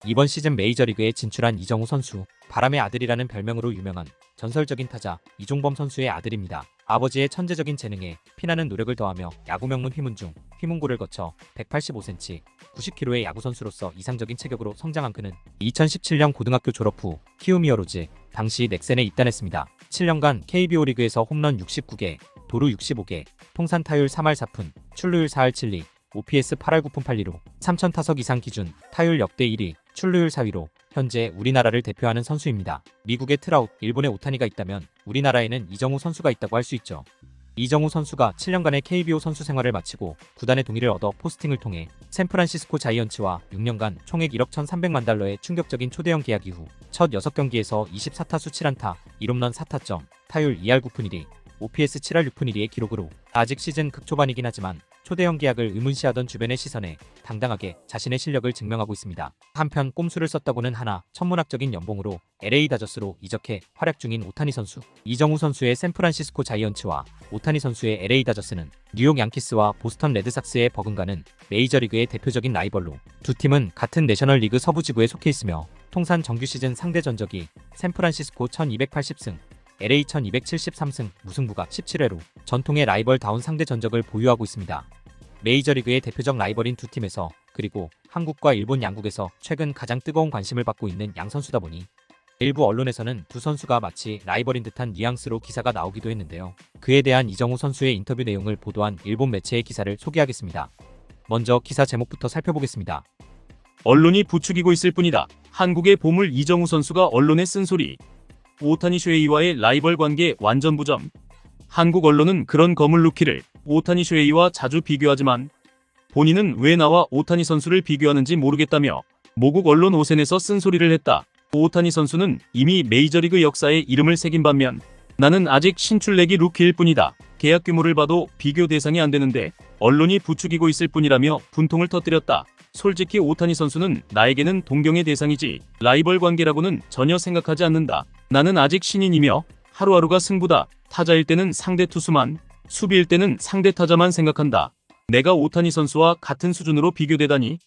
이번 시즌 메이저리그에 진출한 이정우 선수, 바람의 아들이라는 별명으로 유명한 전설적인 타자 이종범 선수의 아들입니다. 아버지의 천재적인 재능에 피나는 노력을 더하며 야구 명문 휘문중, 휘문고를 거쳐 185cm, 90kg의 야구 선수로서 이상적인 체격으로 성장한 그는 2017년 고등학교 졸업 후 키움 히어로즈, 당시 넥센에 입단했습니다. 7년간 KBO 리그에서 홈런 69개, 도루 65개, 통산 타율 3할 4푼, 출루율 4할 7리, OPS 8할 9푼 8리로 3000타석 이상 기준, 타율 역대 1위, 출루율 4위로 현재 우리나라를 대표하는 선수입니다. 미국의 트라웃, 일본의 오타니가 있다면 우리나라에는 이정우 선수가 있다고 할 수 있죠. 이정우 선수가 7년간의 KBO 선수 생활을 마치고 구단의 동의를 얻어 포스팅을 통해 샌프란시스코 자이언츠와 6년간 총액 1억 1,300만 달러의 충격적인 초대형 계약 이후 첫 6경기에서 24타수 7안타, 1홈런 4타점, 타율 2할 9푼 1리, OPS 7할 6푼 1리의 기록으로 아직 시즌 극초반이긴 하지만 초대형 계약을 의문시하던 주변의 시선에 당당하게 자신의 실력을 증명하고 있습니다. 한편 꼼수를 썼다고는 하나 천문학적인 연봉으로 LA 다저스로 이적해 활약 중인 오타니 선수. 이정우 선수의 샌프란시스코 자이언츠와 오타니 선수의 LA 다저스는 뉴욕 양키스와 보스턴 레드삭스의 버금가는 메이저리그의 대표적인 라이벌로 두 팀은 같은 내셔널리그 서부지구에 속해 있으며 통산 정규 시즌 상대 전적이 샌프란시스코 1280승, LA 1273승, 무승부가 17회로 전통의 라이벌다운 상대 전적을 보유하고 있습니다. 메이저리그의 대표적 라이벌인 두 팀에서 그리고 한국과 일본 양국에서 최근 가장 뜨거운 관심을 받고 있는 양 선수다 보니 일부 언론에서는 두 선수가 마치 라이벌인 듯한 뉘앙스로 기사가 나오기도 했는데요. 그에 대한 이정우 선수의 인터뷰 내용을 보도한 일본 매체의 기사를 소개하겠습니다. 먼저 기사 제목부터 살펴보겠습니다. 언론이 부추기고 있을 뿐이다. 한국의 보물 이정우 선수가 언론에 쓴소리. 오타니 쉐이와의 라이벌 관계 완전 부정. 한국 언론은 그런 거물 루키를 오타니 쉐이와 자주 비교하지만 본인은 왜 나와 오타니 선수를 비교하는지 모르겠다며 모국 언론 오센에서 쓴소리를 했다. 오타니 선수는 이미 메이저리그 역사에 이름을 새긴 반면 나는 아직 신출내기 루키일 뿐이다. 계약 규모를 봐도 비교 대상이 안 되는데 언론이 부추기고 있을 뿐이라며 분통을 터뜨렸다. 솔직히 오타니 선수는 나에게는 동경의 대상이지 라이벌 관계라고는 전혀 생각하지 않는다. 나는 아직 신인이며 하루하루가 승부다. 타자일 때는 상대 투수만, 수비일 때는 상대 타자만 생각한다. 내가 오타니 선수와 같은 수준으로 비교되다니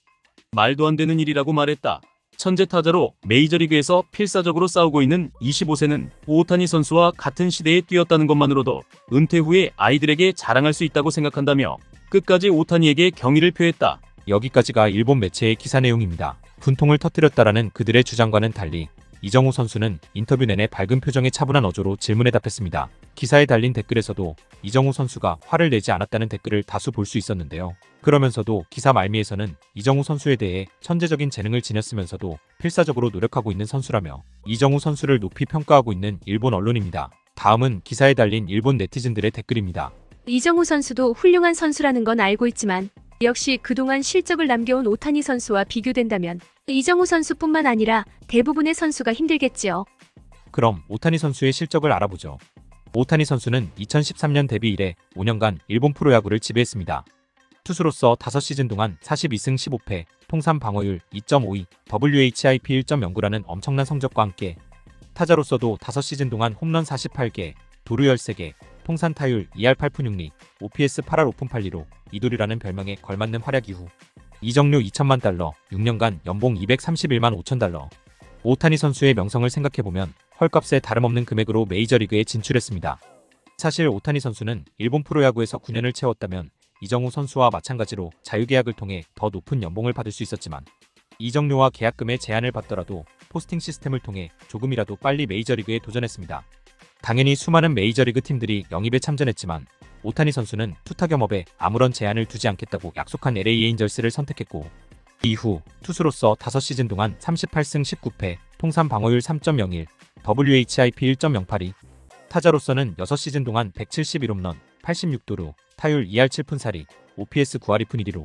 말도 안 되는 일이라고 말했다. 천재 타자로 메이저리그에서 필사적으로 싸우고 있는 25세는 오타니 선수와 같은 시대에 뛰었다는 것만으로도 은퇴 후에 아이들에게 자랑할 수 있다고 생각한다며 끝까지 오타니에게 경의를 표했다. 여기까지가 일본 매체의 기사 내용입니다. 분통을 터뜨렸다라는 그들의 주장과는 달리 이정우 선수는 인터뷰 내내 밝은 표정의 차분한 어조로 질문에 답했습니다. 기사에 달린 댓글에서도 이정우 선수가 화를 내지 않았다는 댓글을 다수 볼 수 있었는데요. 그러면서도 기사 말미에서는 이정우 선수에 대해 천재적인 재능을 지녔으면서도 필사적으로 노력하고 있는 선수라며 이정우 선수를 높이 평가하고 있는 일본 언론입니다. 다음은 기사에 달린 일본 네티즌들의 댓글입니다. 이정우 선수도 훌륭한 선수라는 건 알고 있지만 역시 그동안 실적을 남겨온 오타니 선수와 비교된다면 이정우 선수뿐만 아니라 대부분의 선수가 힘들겠지요. 그럼 오타니 선수의 실적을 알아보죠. 오타니 선수는 2013년 데뷔 이래 5년간 일본 프로야구를 지배했습니다. 투수로서 5시즌 동안 42승 15패, 통산 방어율 2.52, WHIP 1.09라는 엄청난 성적과 함께 타자로서도 5시즌 동안 홈런 48개, 도루 13개, 통산 타율 2할 8푼 6리, OPS 8할 5푼 8리로 이돌이라는 별명에 걸맞는 활약 이후 이적료 2천만 달러, 6년간 연봉 231만 5천 달러. 오타니 선수의 명성을 생각해보면 헐값에 다름없는 금액으로 메이저리그에 진출했습니다. 사실 오타니 선수는 일본 프로야구에서 9년을 채웠다면 이정우 선수와 마찬가지로 자유계약을 통해 더 높은 연봉을 받을 수 있었지만 이적료와 계약금의 제한을 받더라도 포스팅 시스템을 통해 조금이라도 빨리 메이저리그에 도전했습니다. 당연히 수많은 메이저리그 팀들이 영입에 참전했지만 오타니 선수는 투타 겸업에 아무런 제한을 두지 않겠다고 약속한 LA 에인절스를 선택했고 이후 투수로서 5시즌 동안 38승 19패, 통산 방어율 3.01, WHIP 1.082, 타자로서는 6시즌 동안 171홈런, 86도루, 타율 2할 7푼 4리, OPS 9할 2푼 1리로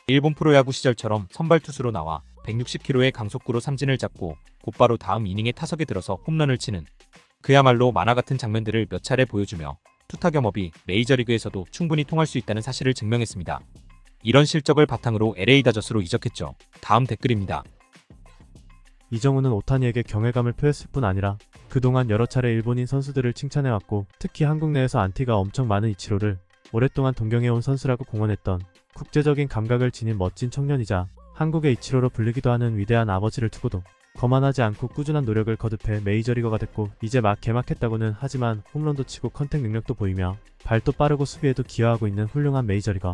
일본 프로야구 시절처럼 선발 투수로 나와 160km의 강속구로 삼진을 잡고 곧바로 다음 이닝에 타석에 들어서 홈런을 치는 그야말로 만화 같은 장면들을 몇 차례 보여주며 투타 겸업이 메이저리그에서도 충분히 통할 수 있다는 사실을 증명했습니다. 이런 실적을 바탕으로 LA 다저스로 이적했죠. 다음 댓글입니다. 이정우는 오타니에게 경외감을 표했을 뿐 아니라 그동안 여러 차례 일본인 선수들을 칭찬해왔고 특히 한국 내에서 안티가 엄청 많은 이치로를 오랫동안 동경해온 선수라고 공언했던 국제적인 감각을 지닌 멋진 청년이자 한국의 이치로로 불리기도 하는 위대한 아버지를 두고도 거만하지 않고 꾸준한 노력을 거듭해 메이저리거가 됐고 이제 막 개막했다고는 하지만 홈런도 치고 컨택 능력도 보이며 발도 빠르고 수비에도 기여하고 있는 훌륭한 메이저리거.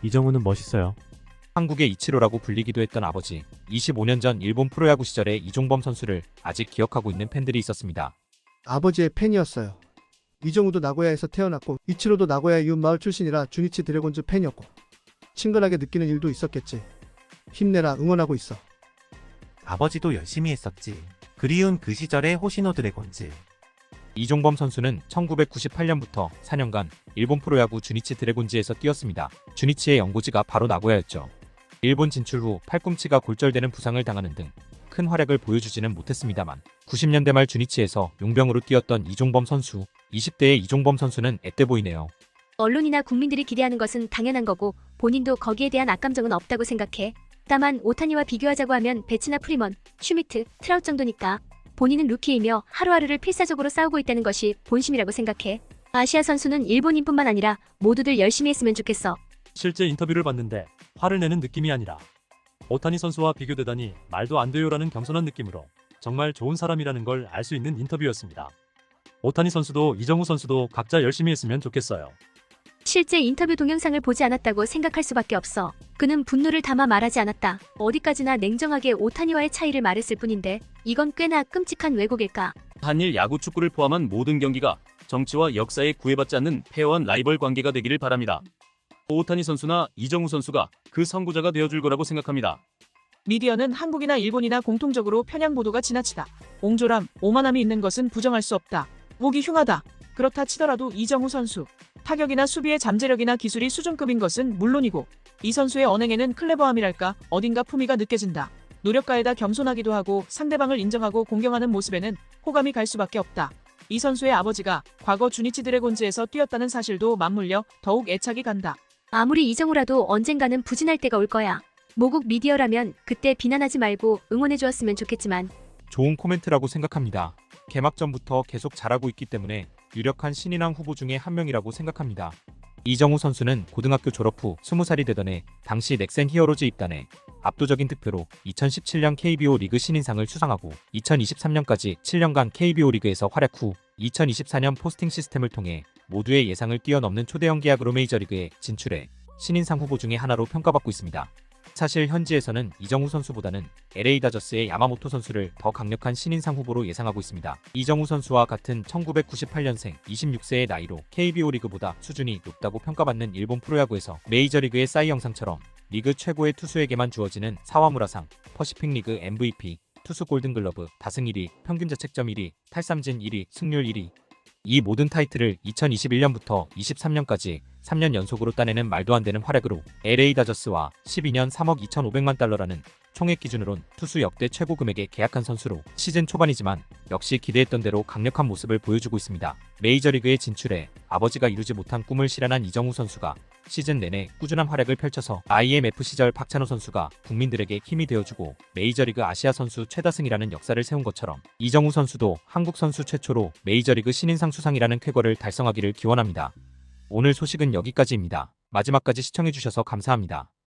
이정우는 멋있어요. 한국의 이치로라고 불리기도 했던 아버지. 25년 전 일본 프로야구 시절의 이종범 선수를 아직 기억하고 있는 팬들이 있었습니다. 아버지의 팬이었어요. 이정우도 나고야에서 태어났고 이치로도 나고야 이웃마을 출신이라 주니치 드래곤즈 팬이었고 친근하게 느끼는 일도 있었겠지. 힘내라 응원하고 있어. 아버지도 열심히 했었지. 그리운 그 시절의 호시노 드래곤즈. 이종범 선수는 1998년부터 4년간 일본 프로야구 주니치 드래곤즈에서 뛰었습니다. 주니치의 연고지가 바로 나고야였죠. 일본 진출 후 팔꿈치가 골절되는 부상을 당하는 등 큰 활약을 보여주지는 못했습니다만 90년대 말 주니치에서 용병으로 뛰었던 이종범 선수. 20대의 이종범 선수는 앳돼 보이네요. 언론이나 국민들이 기대하는 것은 당연한 거고 본인도 거기에 대한 악감정은 없다고 생각해. 다만 오타니와 비교하자고 하면 베츠나 프리먼, 슈미트, 트라웃 정도니까. 본인은 루키이며 하루하루를 필사적으로 싸우고 있다는 것이 본심이라고 생각해. 아시아 선수는 일본인뿐만 아니라 모두들 열심히 했으면 좋겠어. 실제 인터뷰를 봤는데 화를 내는 느낌이 아니라 오타니 선수와 비교되다니 말도 안 돼요라는 겸손한 느낌으로 정말 좋은 사람이라는 걸 알 수 있는 인터뷰였습니다. 오타니 선수도 이정우 선수도 각자 열심히 했으면 좋겠어요. 실제 인터뷰 동영상을 보지 않았다고 생각할 수밖에 없어. 그는 분노를 담아 말하지 않았다. 어디까지나 냉정하게 오타니와의 차이를 말했을 뿐인데 이건 꽤나 끔찍한 왜곡일까. 한일 야구 축구를 포함한 모든 경기가 정치와 역사에 구애받지 않는 페어한 라이벌 관계가 되기를 바랍니다. 오타니 선수나 이정우 선수가 그 선구자가 되어줄 거라고 생각합니다. 미디어는 한국이나 일본이나 공통적으로 편향 보도가 지나치다. 옹졸함, 오만함이 있는 것은 부정할 수 없다. 목이 흉하다. 그렇다 치더라도 이정우 선수. 타격이나 수비의 잠재력이나 기술이 수준급인 것은 물론이고 이 선수의 언행에는 클레버함이랄까 어딘가 품위가 느껴진다. 노력가에다 겸손하기도 하고 상대방을 인정하고 공경하는 모습에는 호감이 갈 수밖에 없다. 이 선수의 아버지가 과거 주니치 드래곤즈에서 뛰었다는 사실도 맞물려 더욱 애착이 간다. 아무리 이정우라도 언젠가는 부진할 때가 올 거야. 모국 미디어라면 그때 비난하지 말고 응원해주었으면 좋겠지만 좋은 코멘트라고 생각합니다. 개막 전부터 계속 잘하고 있기 때문에 유력한 신인왕 후보 중에 한 명이라고 생각합니다. 이정우 선수는 고등학교 졸업 후 20살이 되던 해 당시 넥센 히어로즈 입단해 압도적인 득표로 2017년 KBO 리그 신인상을 수상하고 2023년까지 7년간 KBO 리그에서 활약 후 2024년 포스팅 시스템을 통해 모두의 예상을 뛰어넘는 초대형 계약으로 메이저리그에 진출해 신인상 후보 중에 하나로 평가받고 있습니다. 사실 현지에서는 이정우 선수보다는 LA 다저스의 야마모토 선수를 더 강력한 신인상 후보로 예상하고 있습니다. 이정우 선수와 같은 1998년생 26세의 나이로 KBO 리그보다 수준이 높다고 평가받는 일본 프로야구에서 메이저리그의 싸이 영상처럼 리그 최고의 투수에게만 주어지는 사와무라상, 퍼시픽 리그 MVP, 투수 골든글러브, 다승 1위, 평균 자책점 1위, 탈삼진 1위, 승률 1위. 이 모든 타이틀을 2021년부터 23년까지 3년 연속으로 따내는 말도 안 되는 활약으로 LA 다저스와 12년 3억 2,500만 달러라는 총액 기준으론 투수 역대 최고 금액에 계약한 선수로 시즌 초반이지만 역시 기대했던 대로 강력한 모습을 보여주고 있습니다. 메이저리그에 진출해 아버지가 이루지 못한 꿈을 실현한 이정우 선수가 시즌 내내 꾸준한 활약을 펼쳐서 IMF 시절 박찬호 선수가 국민들에게 힘이 되어주고 메이저리그 아시아 선수 최다승이라는 역사를 세운 것처럼 이정우 선수도 한국 선수 최초로 메이저리그 신인상 수상이라는 쾌거를 달성하기를 기원합니다. 오늘 소식은 여기까지입니다. 마지막까지 시청해주셔서 감사합니다.